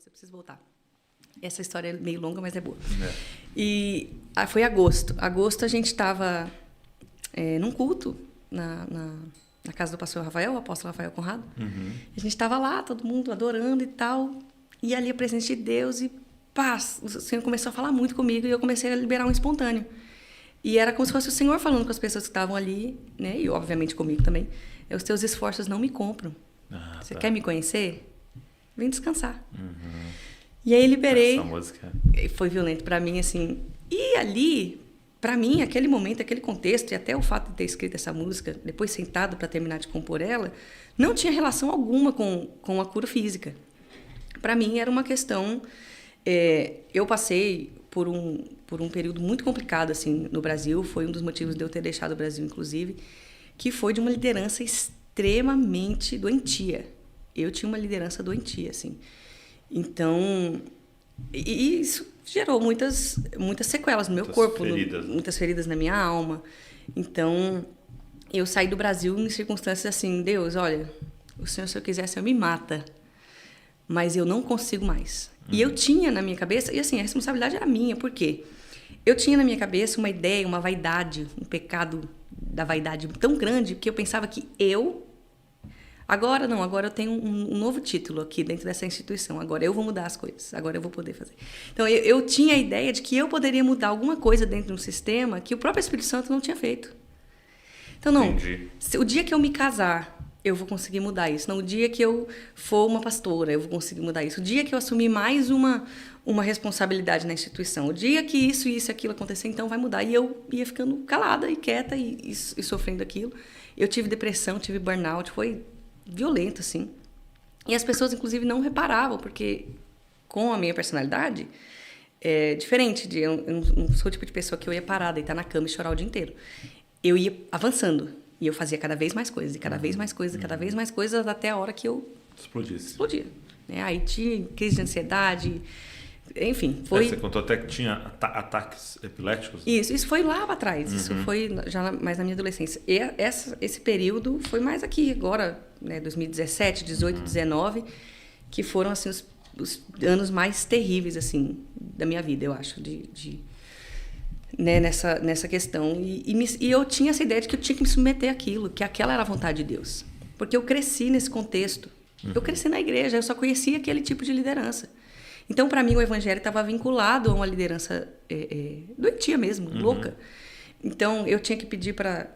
Você precisa voltar. Essa história é meio longa, mas é boa. E foi agosto. Agosto a gente estava num culto na casa do pastor Rafael, o apóstolo Rafael Conrado. A gente estava lá, todo mundo adorando e tal. E ali a presença de Deus e paz. O Senhor começou a falar muito comigo e eu comecei a liberar um espontâneo. E era como se fosse o Senhor falando com as pessoas que estavam ali, né? E obviamente comigo também. Os teus esforços não me compram. Você quer me conhecer? Vem descansar. E aí liberei. Essa música foi violento para mim, assim. E ali, para mim, aquele momento, aquele contexto, e até o fato de ter escrito essa música, depois sentado para terminar de compor ela, não tinha relação alguma com a cura física. Para mim, era uma questão... eu passei por um período muito complicado assim, no Brasil. Foi um dos motivos de eu ter deixado o Brasil, inclusive, que foi de uma liderança extremamente doentia. Eu tinha uma liderança doentia, assim. Então, e isso gerou muitas sequelas no meu corpo, muitas feridas na minha alma. Então, eu saí do Brasil em circunstâncias assim, Deus, olha, o Senhor, se eu quiser, o Senhor me mata, mas eu não consigo mais. E eu tinha na minha cabeça, e assim, a responsabilidade era minha, por quê? Eu tinha na minha cabeça uma ideia, uma vaidade, um pecado da vaidade tão grande, que eu pensava que agora eu tenho um novo título aqui dentro dessa instituição. Agora eu vou mudar as coisas. Agora eu vou poder fazer. Então, eu tinha a ideia de que eu poderia mudar alguma coisa dentro de um sistema que o próprio Espírito Santo não tinha feito. Então, não. O dia que eu me casar, eu vou conseguir mudar isso. Não, o dia que eu for uma pastora, eu vou conseguir mudar isso. O dia que eu assumir mais uma responsabilidade na instituição. O dia que isso e aquilo acontecer, então vai mudar. E eu ia ficando calada e quieta e sofrendo aquilo. Eu tive depressão, tive burnout, foi violento, assim. E as pessoas, inclusive, não reparavam, porque com a minha personalidade, é diferente. Eu não sou o tipo de pessoa que eu ia parar, deitar na cama e chorar o dia inteiro. Eu ia avançando. E eu fazia cada vez mais coisas, e cada vez mais coisas, cada vez mais coisas, até a hora que eu explodia. Aí tinha crise de ansiedade, enfim. Você contou até que tinha ataques epiléticos? Isso foi lá para trás, isso foi já mais na minha adolescência. E esse período foi mais aqui, agora, né, 2017, 18, 19, que foram assim, os anos mais terríveis assim, da minha vida, eu acho, né, nessa questão. E eu tinha essa ideia de que eu tinha que me submeter àquilo, que aquela era a vontade de Deus. Porque eu cresci nesse contexto. Eu cresci na igreja, eu só conhecia aquele tipo de liderança. Então, para mim, o evangelho estava vinculado a uma liderança doentia mesmo, louca. Então, eu tinha que pedir para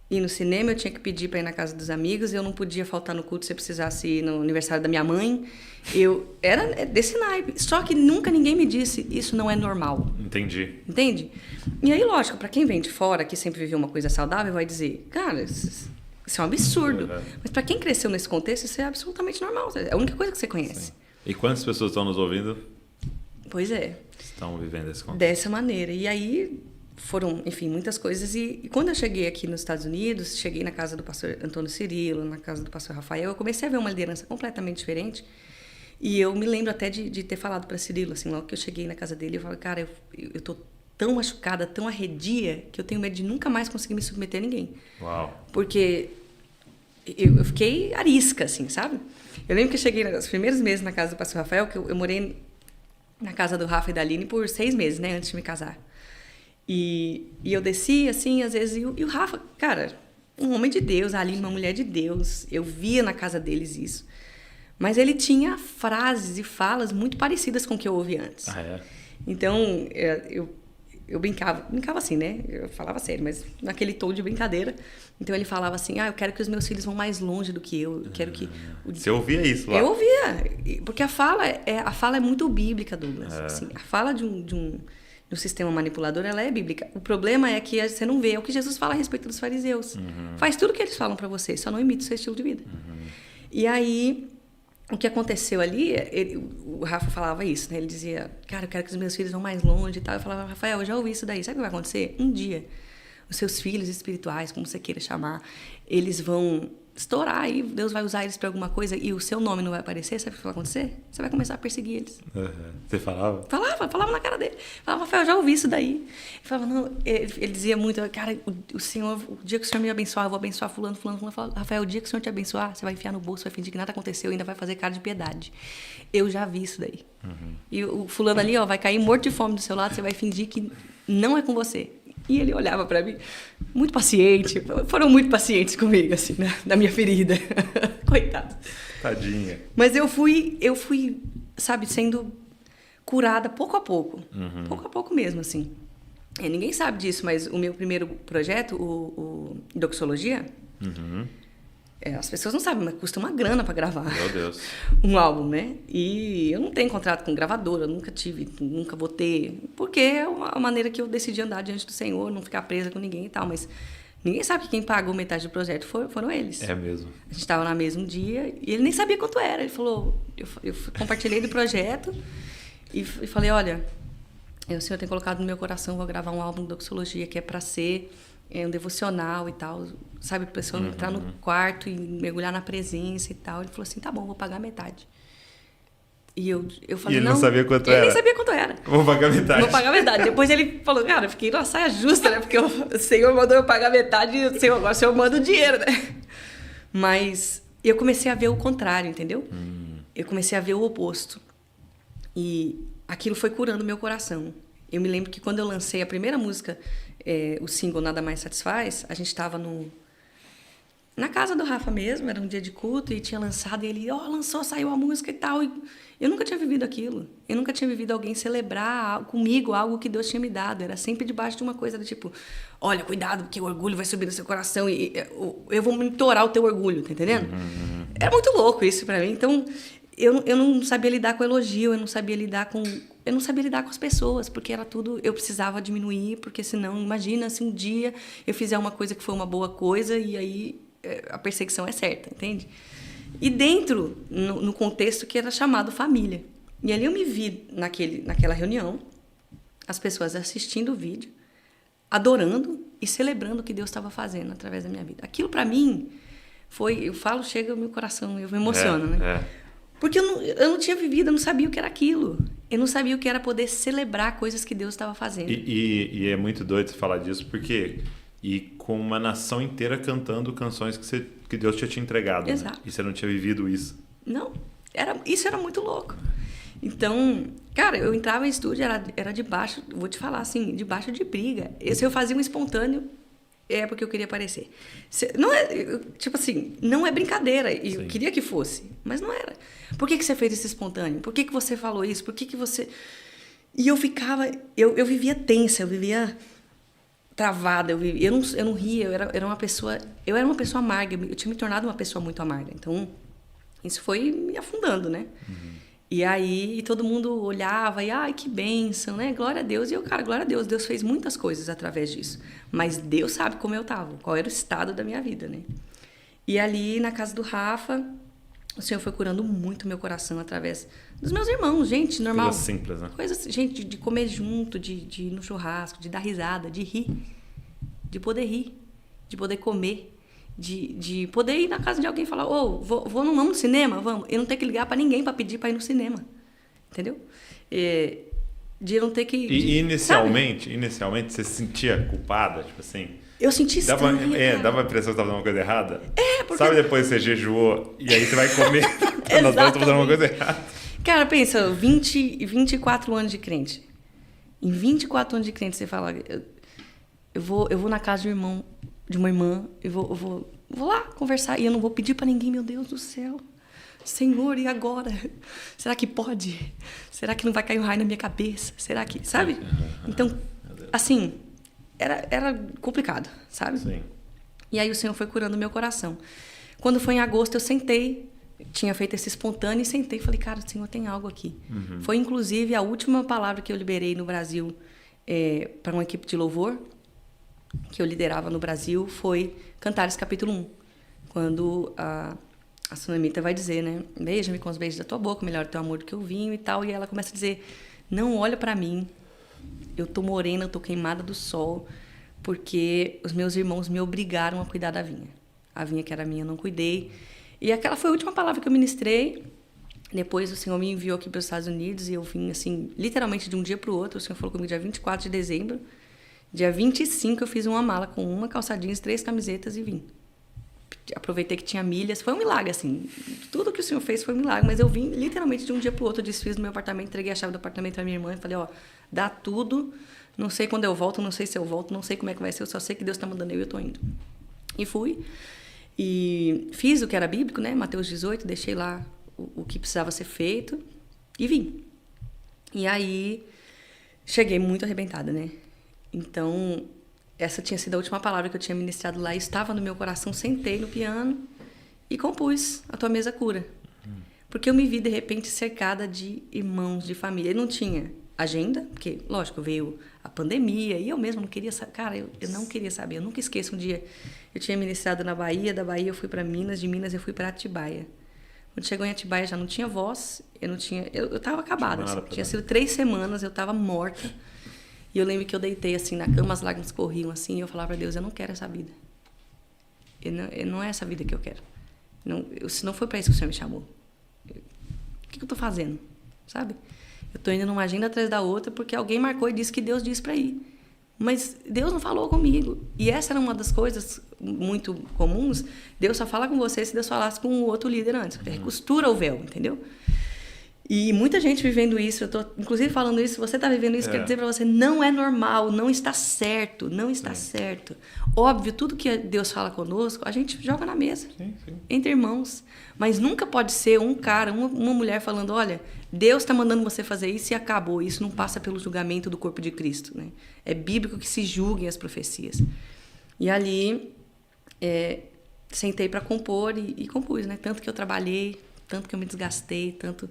ir no cinema, eu tinha que pedir para ir na casa dos amigos, eu não podia faltar no culto se eu precisasse ir no aniversário da minha mãe. Eu era desse naipe. Só que nunca ninguém me disse, isso não é normal. Entendi. Entende? E aí, lógico, para quem vem de fora, que sempre viveu uma coisa saudável, vai dizer, cara, isso é um absurdo. Mas para quem cresceu nesse contexto, isso é absolutamente normal. É a única coisa que você conhece. Sim. E quantas pessoas estão nos ouvindo? Pois é. Estão vivendo esse contexto. Dessa maneira. E aí foram, enfim, muitas coisas. E quando eu cheguei aqui nos Estados Unidos, cheguei na casa do pastor Antônio Cirilo, na casa do pastor Rafael, eu comecei a ver uma liderança completamente diferente. E eu me lembro até de ter falado para Cirilo, assim, logo que eu cheguei na casa dele, eu falei, cara, eu tô tão machucada, tão arredia, que eu tenho medo de nunca mais conseguir me submeter a ninguém. Uau. Porque eu fiquei arisca, assim, sabe? Eu lembro que eu cheguei nos primeiros meses na casa do pastor Rafael, que eu morei na casa do Rafa e da Aline por 6 meses, né, antes de me casar. E eu descia, assim, às vezes, e o Rafa, cara, um homem de Deus, a Aline, uma mulher de Deus, eu via na casa deles isso. Mas ele tinha frases e falas muito parecidas com o que eu ouvi antes. Então, eu brincava assim, né? Eu falava sério, mas naquele tom de brincadeira. Então, ele falava assim, eu quero que os meus filhos vão mais longe do que eu quero que... Você ouvia isso lá? Eu ouvia, porque a fala é muito bíblica, Douglas. Assim, a fala de um sistema manipulador, ela é bíblica. O problema é que você não vê, é o que Jesus fala a respeito dos fariseus. Faz tudo o que eles falam para você, só não imita o seu estilo de vida. E aí, o que aconteceu ali, o Rafa falava isso, né? Ele dizia, cara, eu quero que os meus filhos vão mais longe e tal. Eu falava, Rafael, eu já ouvi isso daí. Sabe o que vai acontecer? Um dia, os seus filhos espirituais, como você queira chamar, eles vão estourar e Deus vai usar eles para alguma coisa e o seu nome não vai aparecer. Sabe o que vai acontecer? Você vai começar a perseguir eles. Você falava? Falava na cara dele. Falava, Rafael, eu já ouvi isso daí. Ele falava, não, ele dizia muito, cara, o Senhor, o dia que o Senhor me abençoar, eu vou abençoar fulano. Falava, Rafael, o dia que o Senhor te abençoar, você vai enfiar no bolso, vai fingir que nada aconteceu e ainda vai fazer cara de piedade. Eu já vi isso daí. E o fulano ali, ó, vai cair morto de fome do seu lado, você vai fingir que não é com você. E ele olhava para mim, muito paciente, foram muito pacientes comigo, assim, na minha ferida. Coitado. Tadinha. Mas eu fui, sabe, sendo curada pouco a pouco. Pouco a pouco mesmo, assim. Ninguém sabe disso, mas o meu primeiro projeto, o Doxologia, as pessoas não sabem, mas custa uma grana para gravar. Meu Deus. Um álbum, né? E eu não tenho contrato com gravadora, nunca tive, nunca vou ter, porque é uma maneira que eu decidi andar diante do Senhor, não ficar presa com ninguém e tal, mas ninguém sabe que quem pagou metade do projeto foram eles. É mesmo. A gente estava na mesa um dia e ele nem sabia quanto era. Ele falou, eu compartilhei do projeto e falei, olha, o Senhor tem colocado no meu coração, vou gravar um álbum de doxologia que é para ser um devocional e tal, sabe, para a pessoa entrar no quarto e mergulhar na presença e tal. Ele falou assim, tá bom, vou pagar metade. E eu falei, e ele não sabia quanto era? Ele nem sabia quanto era. Vou pagar metade. Vou pagar metade. Depois ele falou, cara, eu fiquei numa saia justa, né? Porque o Senhor mandou eu pagar metade e agora o Senhor manda o dinheiro, né? Mas eu comecei a ver o contrário, entendeu? Eu comecei a ver o oposto. E aquilo foi curando meu coração. Eu me lembro que quando eu lancei a primeira música, o single Nada Mais Satisfaz, a gente estava na casa do Rafa mesmo, era um dia de culto, e tinha lançado, e ele, lançou, saiu a música e tal. E eu nunca tinha vivido aquilo. Eu nunca tinha vivido alguém celebrar comigo algo que Deus tinha me dado. Era sempre debaixo de uma coisa do tipo, olha, cuidado, porque o orgulho vai subir no seu coração e eu vou monitorar o teu orgulho, tá entendendo? Era muito louco isso pra mim. Então, eu não sabia lidar com elogio, eu não sabia lidar com as pessoas, porque era tudo, eu precisava diminuir, porque senão, imagina se um dia eu fizer uma coisa que foi uma boa coisa e aí a perseguição é certa, entende? E dentro, no contexto que era chamado família. E ali eu me vi naquela reunião, as pessoas assistindo o vídeo, adorando e celebrando o que Deus estava fazendo através da minha vida. Aquilo para mim foi, eu falo, chega ao meu coração, eu me emociono, né? Porque eu não tinha vivido, eu não sabia o que era aquilo. Eu não sabia o que era poder celebrar coisas que Deus estava fazendo. E é muito doido você falar disso, porque... E com uma nação inteira cantando canções que Deus tinha te entregado. Exato. Né? E você não tinha vivido isso. Não. Isso era muito louco. Então, cara, eu entrava em estúdio, era debaixo, vou te falar assim, debaixo de briga. Se eu fazia um espontâneo, é porque eu queria aparecer. Não é, tipo assim, não é brincadeira. E eu queria que fosse, mas não era. Por que você fez esse espontâneo? Por que você falou isso? Por que você... E eu ficava... Eu vivia tensa, eu vivia... travada, eu não ria, eu era uma pessoa amarga, eu tinha me tornado uma pessoa muito amarga, então isso foi me afundando, né? E aí todo mundo olhava e, ai, que bênção, né? Glória a Deus. E eu, cara, glória a Deus, Deus fez muitas coisas através disso, mas Deus sabe como eu tava, qual era o estado da minha vida, né? E ali na casa do Rafa, o Senhor foi curando muito meu coração através dos meus irmãos, gente, normal. Coisas simples, né? Coisas, gente, de comer junto, de ir no churrasco, de dar risada, de rir, de poder rir, de poder comer, de poder ir na casa de alguém e falar, vamos no cinema? Vamos. Eu não ter que ligar para ninguém para pedir para ir no cinema, entendeu? De eu não ter que... E inicialmente você se sentia culpada, tipo assim... Eu senti estranho, dava a impressão que estava fazendo uma coisa errada? Porque... Sabe depois você jejuou e aí você vai comer, nós estamos fazendo uma coisa errada. Cara, pensa, 24 anos de crente. Em 24 anos de crente, você fala, eu vou na casa de uma irmã, eu vou lá conversar e eu não vou pedir para ninguém, meu Deus do céu. Senhor, e agora? Será que pode? Será que não vai cair um raio na minha cabeça? Será que, sabe? Então, assim, era complicado, sabe? Sim. E aí o Senhor foi curando o meu coração. Quando foi em agosto, eu sentei, tinha feito esse espontâneo e sentei e falei, cara, o Senhor tem algo aqui. Foi, inclusive, a última palavra que eu liberei no Brasil para uma equipe de louvor, que eu liderava no Brasil, foi Cantares capítulo 1. Quando a Sunamita vai dizer, né? Beija-me com os beijos da tua boca, melhor o teu amor do que o vinho e tal. E ela começa a dizer, não olha para mim, eu tô morena, eu tô queimada do sol, porque os meus irmãos me obrigaram a cuidar da vinha. A vinha que era minha, eu não cuidei. E aquela foi a última palavra que eu ministrei. Depois o Senhor me enviou aqui para os Estados Unidos e eu vim, assim, literalmente de um dia para o outro. O Senhor falou comigo dia 24 de dezembro. Dia 25 eu fiz uma mala com uma calça jeans, 3 camisetas e vim. aproveitei que tinha milhas. Foi um milagre, assim. Tudo que o Senhor fez foi um milagre. Mas eu vim literalmente de um dia para o outro, desfiz no meu apartamento, entreguei a chave do apartamento para minha irmã e falei, ó, dá tudo. Não sei quando eu volto, não sei se eu volto, não sei como é que vai ser. Eu só sei que Deus está mandando eu tô indo. E fui. E fiz o que era bíblico, né? Mateus 18, deixei lá o que precisava ser feito e vim. E aí, cheguei muito arrebentada, né? Então, essa tinha sido a última palavra que eu tinha ministrado lá. Estava no meu coração, sentei no piano e compus A Tua Mesa Cura. Porque eu me vi, de repente, cercada de irmãos, de família. Eu não tinha agenda, porque, lógico, veio a pandemia e eu mesma não queria saber. Cara, eu não queria saber. Eu nunca esqueço um dia, eu tinha ministrado na Bahia, da Bahia eu fui para Minas, de Minas eu fui para Atibaia. Quando chegou em Atibaia já não tinha voz, eu estava acabada. Assim, tinha sido 3 semanas, eu estava morta. E eu lembro que eu deitei assim na cama, as lágrimas corriam assim, e eu falava para Deus, eu não quero essa vida. Não é essa vida que eu quero. Se não foi para isso que o Senhor me chamou. O que eu estou fazendo? Sabe? Eu estou indo numa agenda atrás da outra porque alguém marcou e disse que Deus disse para ir. Mas Deus não falou comigo. E essa era uma das coisas muito comuns. Deus só fala com você se Deus falasse com o outro líder antes. Costura o véu, entendeu? E muita gente vivendo isso. Eu estou, inclusive, falando isso. Você está vivendo isso, quero dizer para você, não é normal, não está certo, não está certo. Óbvio, tudo que Deus fala conosco, a gente joga na mesa, entre irmãos. Mas nunca pode ser um cara, uma mulher falando, olha, Deus está mandando você fazer isso e acabou. Isso não passa pelo julgamento do corpo de Cristo, né? É bíblico que se julguem as profecias. E ali, sentei para compor e compus, né? Tanto que eu trabalhei, tanto que eu me desgastei, tanto...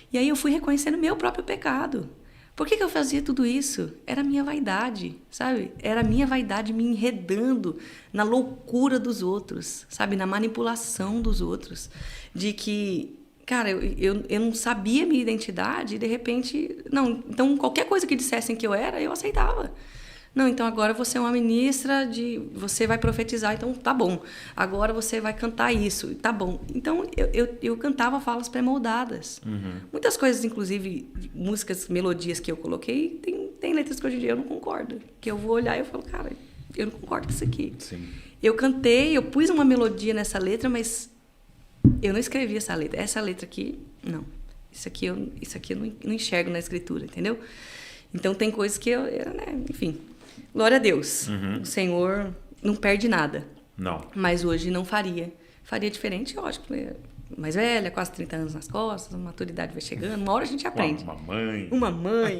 E aí eu fui reconhecendo meu próprio pecado. Por que eu fazia tudo isso? Era a minha vaidade, sabe? Era a minha vaidade me enredando na loucura dos outros, sabe? Na manipulação dos outros. De que, cara, eu não sabia minha identidade e, de repente... Não, então, qualquer coisa que dissessem que eu era, eu aceitava. Não, então agora você é uma ministra você vai profetizar, então tá bom. Agora você vai cantar isso, tá bom. Então eu cantava falas pré-moldadas. Muitas coisas, inclusive músicas, melodias que eu coloquei, tem letras que hoje em dia eu não concordo. Que eu vou olhar e eu falo, cara, eu não concordo com isso aqui. Sim. Eu cantei, eu pus uma melodia nessa letra, mas eu não escrevi essa letra. Essa letra aqui, não. Isso aqui eu não enxergo na escritura, entendeu? Então tem coisas que né, enfim... Glória a Deus. O Senhor não perde nada. Não. Mas hoje não faria. Faria diferente, lógico. Mais velha, quase 30 anos nas costas, a maturidade vai chegando. Uma hora a gente aprende. Uma mãe. Uma mãe.